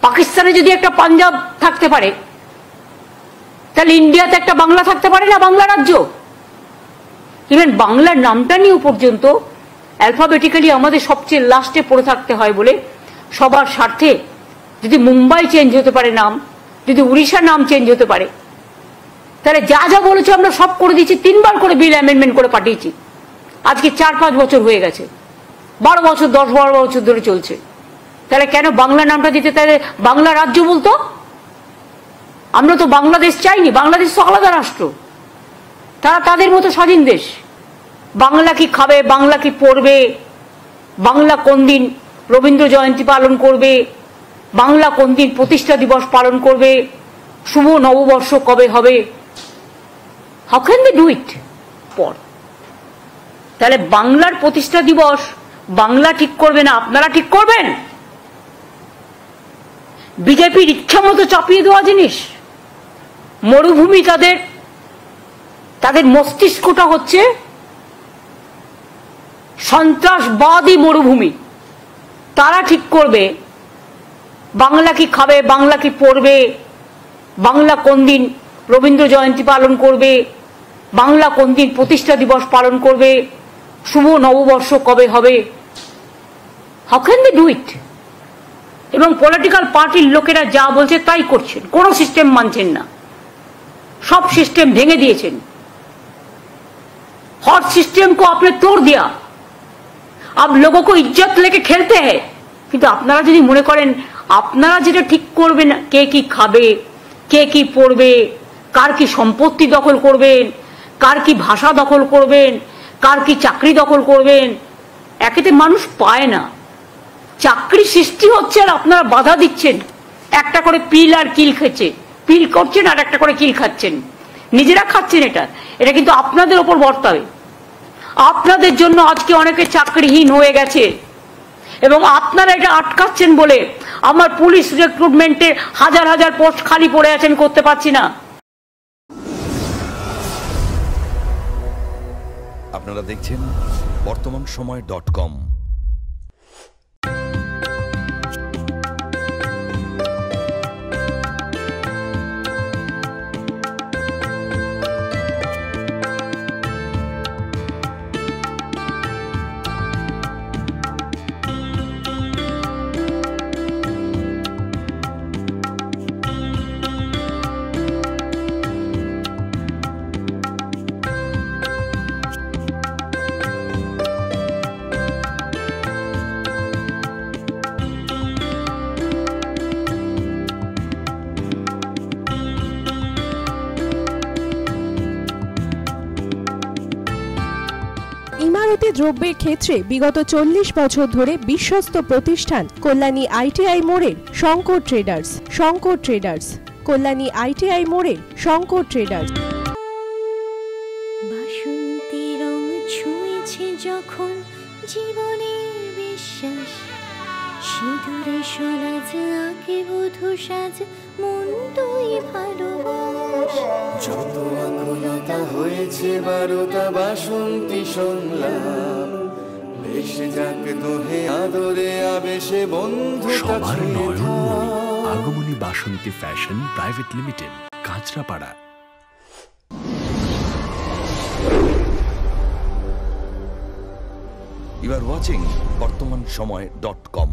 পাকিস্তানে যদি একটা পাঞ্জাব থাকতে পারে, তাহলে ইন্ডিয়াতে একটা বাংলা থাকতে পারে না, বাংলা রাজ্য? ইভেন বাংলার নামটা নিয়েও পর্যন্ত অ্যালফাবেটিক্যালি আমাদের সবচেয়ে লাস্টে পড়ে থাকতে হয় বলে সবার স্বার্থে যদি মুম্বাই চেঞ্জ হতে পারে নাম, যদি উড়িষ্যার নাম চেঞ্জ হতে পারে, তাহলে যা যা বলেছে আমরা সব করে দিচ্ছি। 3বার করে বিল অ্যামেন্ডমেন্ট করে পাঠিয়েছি। আজকে 4-5 বছর হয়ে গেছে, 12 বছর 10-12 বছর ধরে চলছে। তাহলে কেন বাংলা নামটা দিতে, তাহলে বাংলা রাজ্য বলতো? আমরা তো বাংলাদেশ চাইনি, বাংলাদেশ তো আলাদা রাষ্ট্র, তারা তাদের মতো স্বাধীন দেশ। বাংলা কি খাবে, বাংলা কি পড়বে, বাংলা কোন দিন রবীন্দ্র জয়ন্তী পালন করবে, বাংলা কোন দিন প্রতিষ্ঠা দিবস পালন করবে, শুভ নববর্ষ কবে হবে, how can they do it? পর তাহলে বাংলার প্রতিষ্ঠা দিবস বাংলা ঠিক করবে না, আপনারা ঠিক করবেন? বিজেপির ইচ্ছা মতো চাপিয়ে দেওয়া জিনিস। মরুভূমি, তাদের মস্তিষ্কটা হচ্ছে সন্ত্রাসবাদী মরুভূমি। তারা ঠিক করবে বাংলা কি খাবে, বাংলা কি পড়বে, বাংলা কোন দিন রবীন্দ্র জয়ন্তী পালন করবে, বাংলা কোন দিন প্রতিষ্ঠা দিবস পালন করবে, শুভ নববর্ষ কবে হবে, how can they do it? এবং পলিটিক্যাল পার্টির লোকেরা যা বলছে তাই করছেন, কোনো সিস্টেম মানছেন না, सब सिस्टम भेंगे दिएছেন। हर सिस्टम को आपने तोड़ दिया। अब लोगों को इज्जत लेके खेलते हैं। কিন্তু আপনারা যদি মনে করেন আপনারা যেটা ঠিক করবেন, কে কি খাবে, কে কি পড়বে, কার কি সম্পত্তি দখল করবেন, কার কি ভাষা দখল করবেন, কার কি চাকরি দখল করবেন, একেতে মানুষ পায় না। চাকরি সৃষ্টি হচ্ছে আর আপনারা বাধা দিচ্ছেন। একটা করে পিল আর কিল খেছে, পিল করছেন আর একটা করে কিল খাচ্ছেন, নিজেরা খাচ্ছেন। এটা কিন্তু আপনাদের উপর বর্তাবে। আপনাদের জন্য আজকে অনেকে চাকরিহীন হয়ে গেছে এবং আপনারা এটা আটকাচ্ছেন বলে আমার পুলিশ রিক্রুটমেন্টে হাজার হাজার পোস্ট খালি পড়ে আছে, আমি করতে পারছি না। আপনারা দেখছেন বর্তমানসময়.com। ইমারতি দ্রব্যের ক্ষেত্রে বিগত 40 বছর ধরে বিশ্বস্ত প্রতিষ্ঠান কল্যাণী আইটিআই মোড়ের Shankar traders. Shankar traders, Kalyani ITI মোড়ের শঙ্কর ট্রেডার্স। বাসন্তী রং ছুঁয়েছে যখন জীবনের বিশ্বাস, সিঁদুরে সলাজ আঁকে বধূ সাজ, মন তুই ভালোবাস। যত আকুলতা হয়েছে বারোটা বাসন্তী সংলাপ, ভেসে যাক দোহে আদরে আবেশে বন্ধুতা ছুঁয়ে থাক। Agamani Basanti fashion private limited, Kanchrapara. You are watching বর্তমানসময়.com।